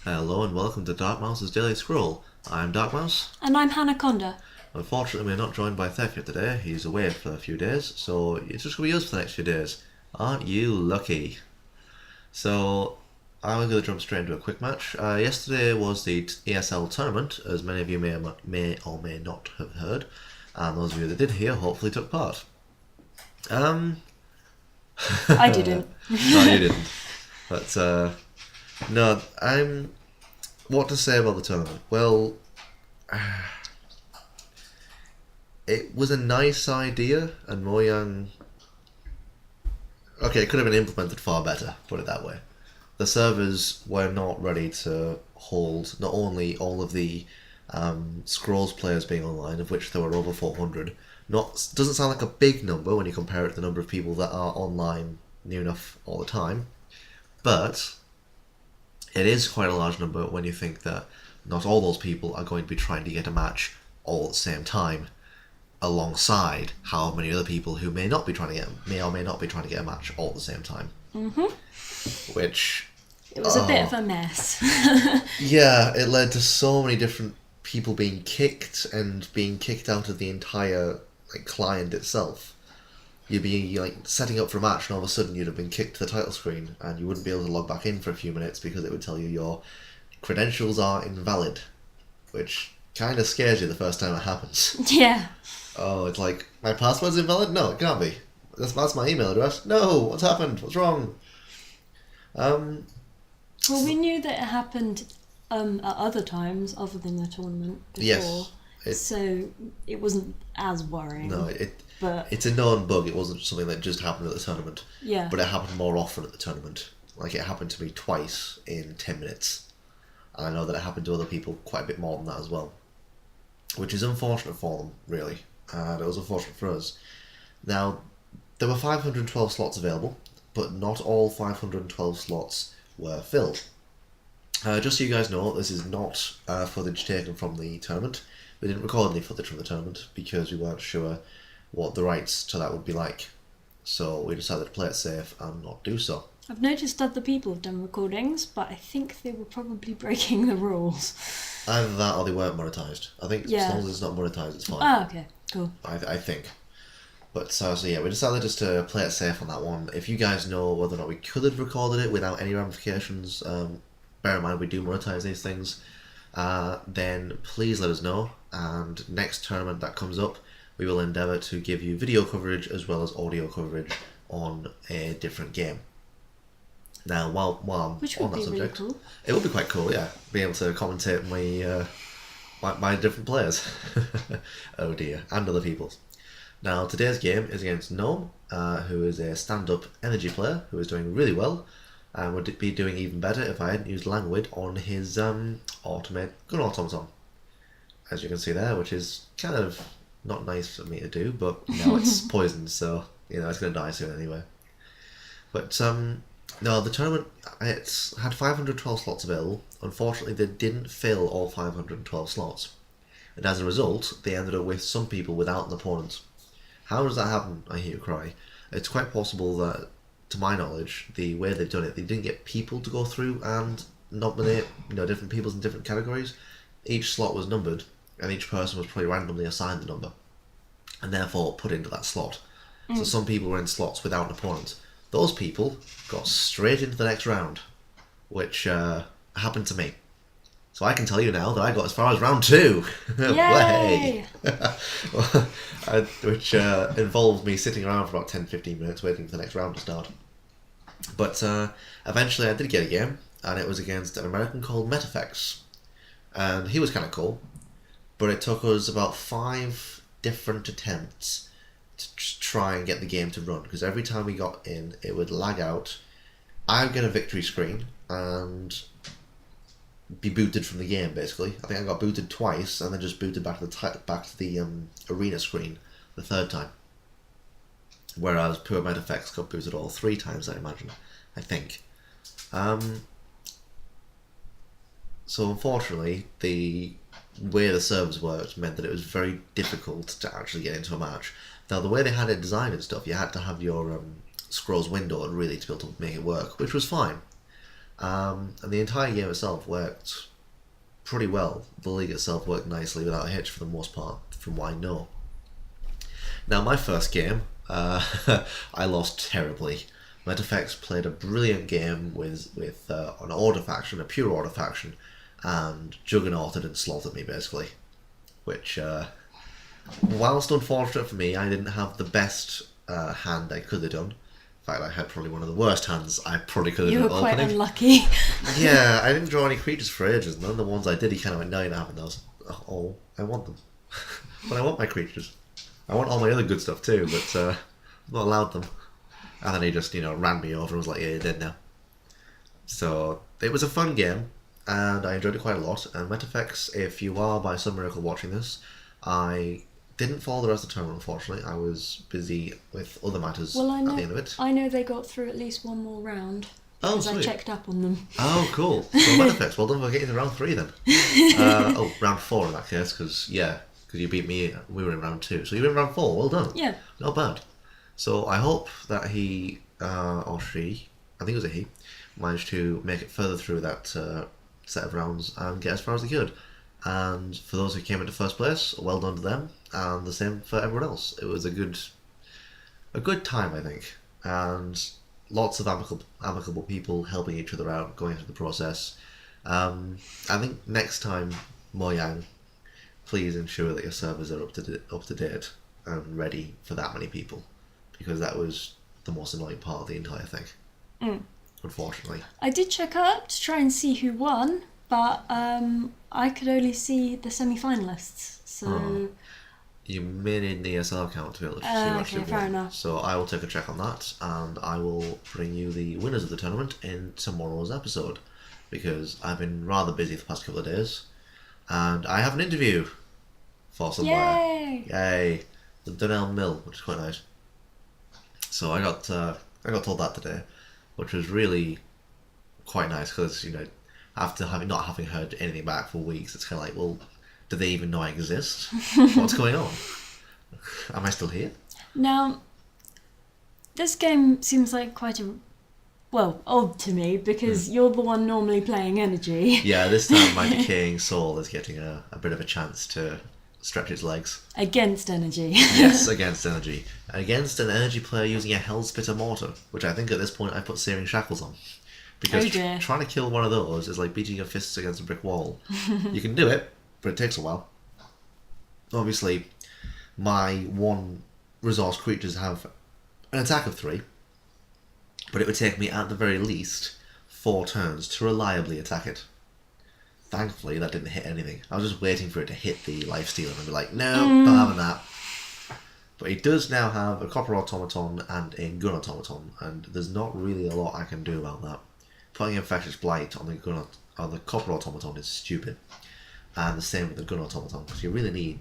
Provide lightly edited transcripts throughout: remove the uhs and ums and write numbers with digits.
Hello and welcome to DarkMouse's Daily Scroll. I'm DarkMouse. And I'm Hanaconda. Unfortunately, we're not joined by Thefia today. He's away for a few days, so it's just going to be us for the next few days. Aren't you lucky? So, I'm going to jump straight into a quick match. Yesterday was the ESL tournament, as many of you may or may not have heard. And those of you that did hear hopefully took part. I didn't. No, you didn't. But, no, what to say about the tournament? Well, it was a nice idea, and Mojang... Okay, it could have been implemented far better, put it that way. The servers were not ready to hold not only all of the Scrolls players being online, of which there were over 400. Doesn't sound like a big number when you compare it to the number of people that are online near enough all the time, but it is quite a large number when you think that not all those people are going to be trying to get a match all at the same time, alongside how many other people who may or may not be trying to get a match all at the same time. Which It was a bit of a mess. yeah, it led to so many different people being kicked and being kicked out of the entire client itself. You'd be setting up for a match, and all of a sudden you'd have been kicked to the title screen, and you wouldn't be able to log back in for a few minutes because it would tell you your credentials are invalid, which kind of scares you the first time it happens. Yeah. Oh, it's like, my password's invalid? No, it can't be. That's my email address. No, what's happened? What's wrong? Well, we knew that it happened at other times other than the tournament before. Yes. So it wasn't as worrying. No, but it's a known bug. It wasn't something that just happened at the tournament. yeah. But it happened more often at the tournament. Like, it happened to me twice in 10 minutes. And I know that it happened to other people quite a bit more than that as well. Which is unfortunate for them, really. And it was unfortunate for us. Now, there were 512 slots available, but not all 512 slots were filled. Just so you guys know, this is not footage taken from the tournament. We didn't record any footage from the tournament because we weren't sure what the rights to that would be like. So we decided to play it safe and not do so. I've noticed other people have done recordings, but I think they were probably breaking the rules. Either that or they weren't monetized. I think Yeah. as long as it's not monetized, it's fine. Oh, okay. Cool. I think. But so yeah, we decided just to play it safe on that one. If you guys know whether or not we could have recorded it without any ramifications, bear in mind we do monetize these things, then please let us know. And next tournament that comes up, we will endeavour to give you video coverage as well as audio coverage on a different game. Now, while I'm Which on would that be really subject, cool. it would be quite cool, yeah, being able to commentate my different players. Oh dear, and other people's. Now, today's game is against Gnome, who is a stand-up energy player who is doing really well, and would be doing even better if I hadn't used Languid on his gun automaton, as you can see there, which is kind of not nice for me to do, but now it's poisoned, so it's going to die soon anyway. But no, the tournament, it had 512 slots available. Unfortunately, they didn't fill all 512 slots, and as a result, they ended up with some people without an opponent. How does that happen, I hear you cry? It's quite possible that, to my knowledge, the way they've done it, they didn't get people to go through and nominate different peoples in different categories. Each slot was numbered, and each person was probably randomly assigned the number, and therefore put into that slot. So some people were in slots without an opponent. Those people got straight into the next round, which happened to me. So I can tell you now that I got as far as round 2. Yay! Which involved me sitting around for about 10-15 minutes waiting for the next round to start. But eventually I did get a game, and it was against an American called Metafex. And he was kind of cool, but it took us about 5 different attempts to try and get the game to run, because every time we got in, it would lag out. I would get a victory screen and be booted from the game, basically. I think I got booted twice and then just booted back to the arena screen the third time. Whereas poor Metafex got booted all 3 times, I imagine. I think. So unfortunately, the way the servers worked meant that it was very difficult to actually get into a match. Now, the way they had it designed and stuff, you had to have your scrolls windowed really to be able to make it work, which was fine. And the entire game itself worked pretty well. The league itself worked nicely without a hitch for the most part, from what I know. Now, my first game, I lost terribly. MetaFX played a brilliant game with an order faction, a pure order faction, and juggernauted and slaughtered me basically. Which, whilst unfortunate for me, I didn't have the best hand I could have done. In fact, I had probably one of the worst hands I probably could have done. You were quite unlucky. Yeah, I didn't draw any creatures for ages, and then the ones I did, he kind of went, no, you're not having those. Oh, I want them. But I want my creatures. I want all my other good stuff too, but I'm not allowed them. And then he just, ran me over and was like, yeah, you're dead now. So, it was a fun game, and I enjoyed it quite a lot. And MetaFX, if you are by some miracle watching this, I didn't follow the rest of the tournament, unfortunately. I was busy with other matters at the end of it. I know they got through at least one more round. Because I checked up on them. Oh, cool. So MetaFX, well done for getting to round 3 then. Round 4 in that case, because you beat me. We were in round 2. So you were in round 4. Well done. Yeah. Not bad. So I hope that he, or she, I think it was a he, managed to make it further through that set of rounds and get as far as they could. And for those who came into first place, well done to them. And the same for everyone else. It was a good time, I think. And lots of amicable people helping each other out, going through the process. I think next time, Mojang, please ensure that your servers are up to date and ready for that many people, because that was the most annoying part of the entire thing. Unfortunately, I did check up to try and see who won, but I could only see the semi-finalists. So you may need an ESL account to be able to see who actually won. Fair enough. So I will take a check on that, and I will bring you the winners of the tournament in tomorrow's episode, because I've been rather busy the past couple of days. And I have an interview for somewhere. Yay! The Dunelm Mill, which is quite nice. So I got told that today, which was really quite nice, because after not having heard anything back for weeks, it's kind of like, well, do they even know I exist? What's going on? Am I still here? Now, this game seems like quite odd to me, because you're the one normally playing energy. Yeah, this time my decaying soul is getting a bit of a chance to stretch its legs. Against energy. Yes, against energy. Against an energy player using a Hellspitter Mortar, which I think at this point I put Searing Shackles on. Because trying to kill one of those is like beating your fists against a brick wall. You can do it, but it takes a while. Obviously, my 1 resource creatures have an attack of 3, but it would take me at the very least 4 turns to reliably attack it. Thankfully, that didn't hit anything. I was just waiting for it to hit the Lifestealer and be like, no, not having that. But it does now have a Copper Automaton and a Gun Automaton, and there's not really a lot I can do about that. Putting Infectious Blight on the Copper Automaton is stupid. And the same with the Gun Automaton, because you really need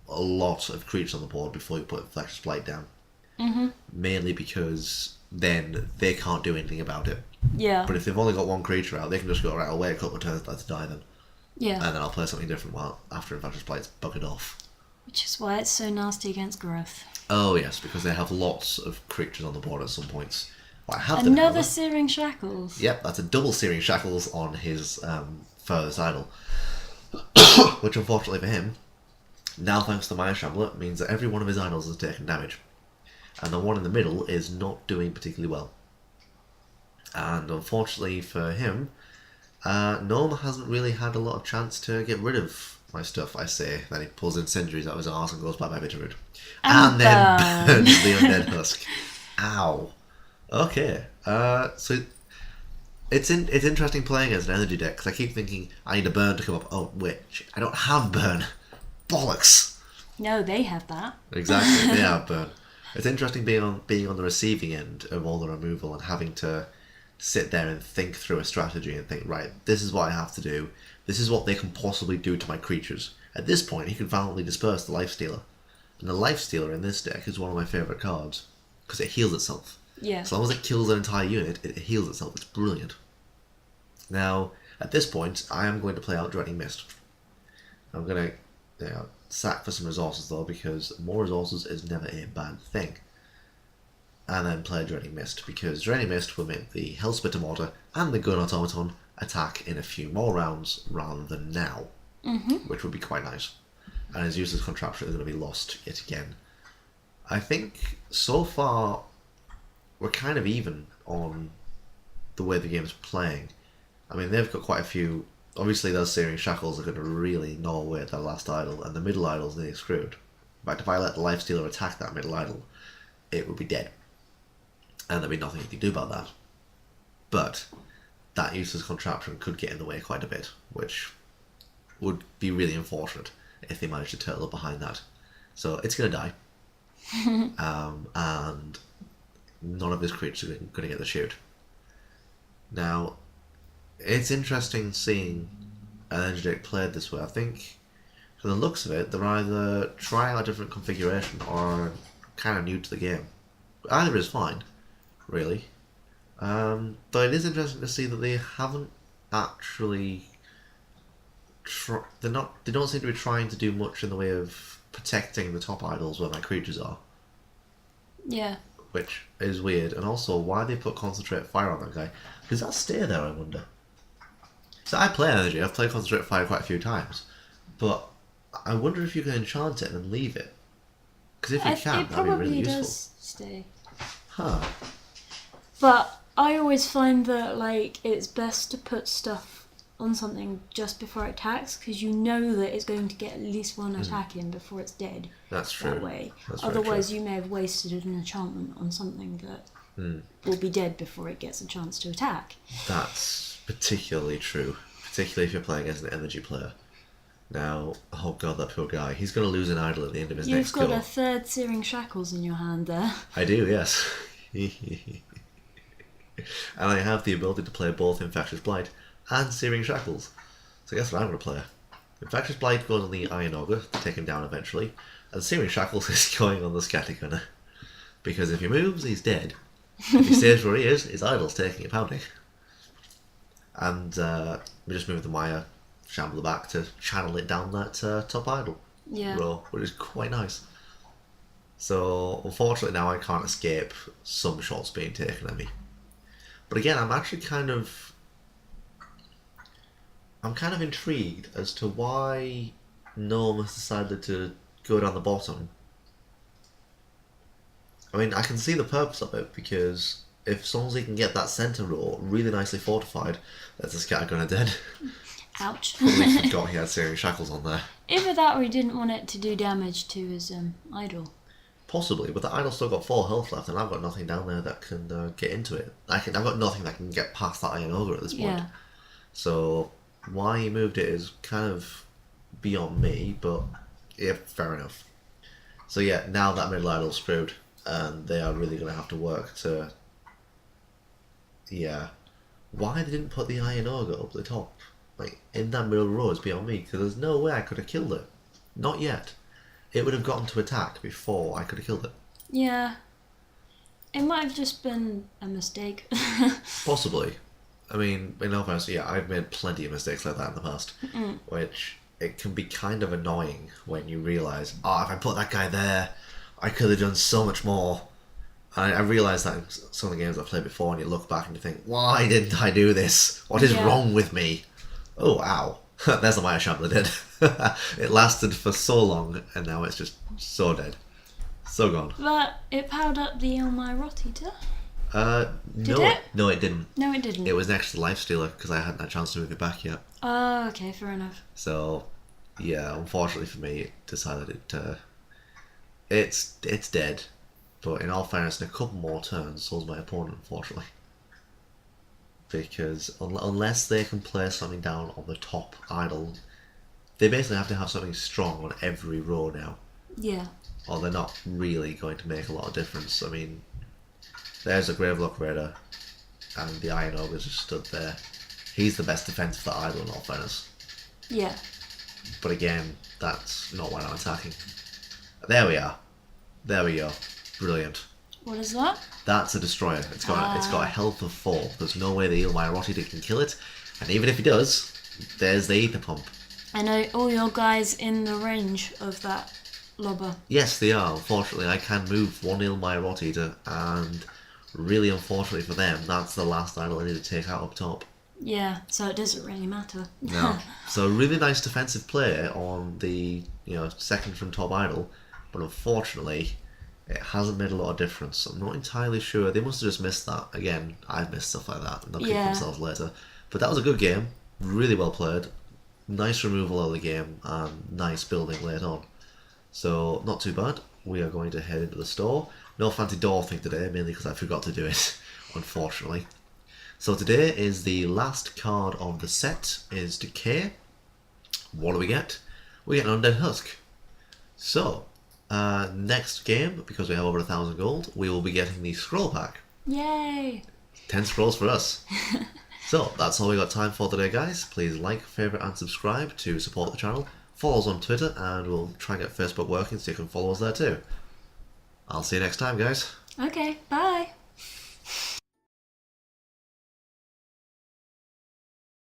a lot of creatures on the board before you put Infectious Blight down. Mainly because then they can't do anything about it. Yeah. But if they've only got 1 creature out, they can just go, right, I'll wait a couple of turns to die then. Yeah. And then I'll play something different after Infectious Blight's buggered off. Which is why it's so nasty against growth. Oh yes, because they have lots of creatures on the board at some points. Well, Another Searing Shackles. Yep, that's a double Searing Shackles on his furthest idol. Which unfortunately for him, now thanks to Maya Shambler, means that every one of his idols has taken damage. And the one in the middle is not doing particularly well. And unfortunately for him, Gnome hasn't really had a lot of chance to get rid of my stuff, I say. Then he pulls Incendiaries out of his arse and goes bye-bye Bitterroot. And then burns the Undead Husk. Ow. Okay. So it's interesting playing as an energy deck, because I keep thinking I need a burn to come up. Oh, wait, I don't have burn. Bollocks. No, they have that. Exactly, they have burn. It's interesting being on the receiving end of all the removal and having to sit there and think through a strategy and think, right, this is what I have to do. This is what they can possibly do to my creatures. At this point, he can violently disperse the Lifestealer. And the Lifestealer in this deck is one of my favourite cards, because it heals itself. Yeah. As long as it kills an entire unit, it heals itself. It's brilliant. Now, at this point, I am going to play out Dreading Mist. I'm going to sack for some resources, though, because more resources is never a bad thing. and then play Draining Mist, because Draining Mist will make the Hellspitter Mortar and the Gun Automaton attack in a few more rounds rather than now, which would be quite nice. And his useless contraption is going to be lost yet again. I think so far we're kind of even on the way the game's playing. I mean, they've got quite a few. Obviously, those Searing Shackles are going to really gnaw away at that last idol, and the middle idol's nearly screwed. In fact, if I let the Lifestealer attack that middle idol, it would be dead. And there'd be nothing you can do about that. But that useless contraption could get in the way quite a bit, which would be really unfortunate if they managed to turtle up behind that. So it's going to die. And none of his creatures are going to get the shoot. Now, it's interesting seeing an energy deck played this way. I think, from the looks of it, they're either trying a different configuration or kind of new to the game. Either is fine, really. But it is interesting to see that they haven't actually. They don't seem to be trying to do much in the way of protecting the top idols where my creatures are. Yeah. Which is weird, and also why they put Concentrate Fire on that guy. Does that stay there, I wonder? So I play energy, I've played Concentrate Fire quite a few times, but I wonder if you can enchant it and then leave it. Because if you can, that'd be really useful. It probably does stay. Huh. But I always find that, like, it's best to put stuff on something just before it attacks, because you know that it's going to get at least one attack in before it's dead. That's true. That way. That's Otherwise, you may have wasted an enchantment on something that will be dead before it gets a chance to attack. That's particularly true, particularly if you're playing as an energy player. Now, oh god, that poor guy. He's going to lose an idol at the end of his next go. You've got a third Searing Shackles in your hand there. I do, yes. And I have the ability to play both Infectious Blight and Searing Shackles. So guess what I'm going to play? Infectious Blight goes on the Iron Ogre to take him down eventually, and Searing Shackles is going on the Scattergunner. Because if he moves, he's dead. If he stays where he is, his idol's taking a pounding. And we just move the Maya Shambler back to channel it down that top idol row, which is quite nice. So unfortunately now I can't escape some shots being taken at me. But again, I'm kind of intrigued as to why Gnome has decided to go down the bottom. I mean, I can see the purpose of it, because if Sonzi can get that centre row really nicely fortified, that's a Scattergunner dead. Ouch. Probably forgot he had Searing Shackles on there. Either that or he didn't want it to do damage to his idol. Possibly, but the idol's still got 4 health left, and I've got nothing down there that can get into it. I've got nothing that can get past that Iron Ogre at this point. Yeah. So why he moved it is kind of beyond me, but yeah, fair enough. So yeah, now that middle idol's screwed, and they are really going to have to work to... Yeah. Why they didn't put the Iron Ogre up the top, like in that middle row, is beyond me, because there's no way I could have killed it. Not yet. It would have gotten to attack before I could have killed it. Yeah. It might have just been a mistake. Possibly. I mean, in all fairness, yeah, I've made plenty of mistakes like that in the past, which it can be kind of annoying when you realise, oh, if I put that guy there, I could have done so much more. And I realise that in some of the games I've played before, and you look back and you think, why didn't I do this? What is wrong with me? Oh, ow. There's the Maya Shambler dead. It lasted for so long, and now it's just so dead. So gone. But it powered up the Ilmai Rot Eater. No, it? No, it didn't. No, it didn't. It was next to the Lifestealer, because I hadn't had a chance to move it back yet. Oh, okay, fair enough. So, yeah, unfortunately for me, it decided it's dead. But in all fairness, in a couple more turns, so's my opponent, unfortunately. Because unless they can place something down on the top idol, they basically have to have something strong on every row now. Yeah. Or they're not really going to make a lot of difference. I mean, there's a Gravelock Raider, and the Iron Ogre just stood there. He's the best defense for the idol, in all fairness. Yeah. But again, that's not why I'm attacking. There we are. There we go. Brilliant. What is that? That's a destroyer. It's got a health of 4. There's no way the Ilmai Rot Eater can kill it, and even if he does, there's the Ether Pump. I know all your guys in the range of that lobber. Yes, they are. Unfortunately, I can move 1-0 my Rot Eater, and really unfortunately for them, that's the last idol I need to take out up top. Yeah, so it doesn't really matter. No. So really nice defensive play on the second from top idol, but unfortunately it hasn't made a lot of difference. I'm not entirely sure. They must have just missed that. Again, I've missed stuff like that, and they'll kick themselves later. But that was a good game. Really well played. Nice removal of the game and nice building late on. So not too bad. We are going to head into the store. No fancy door thing today, mainly because I forgot to do it, unfortunately. So today is the last card of the set, is Decay. What do we get? We get an Undead Husk. So, next game, because we have over 1,000 gold, we will be getting the scroll pack. Yay! 10 scrolls for us. So, that's all we got time for today, guys. Please like, favourite and subscribe to support the channel. Follow us on Twitter, and we'll try and get Facebook working so you can follow us there too. I'll see you next time, guys. Okay, bye!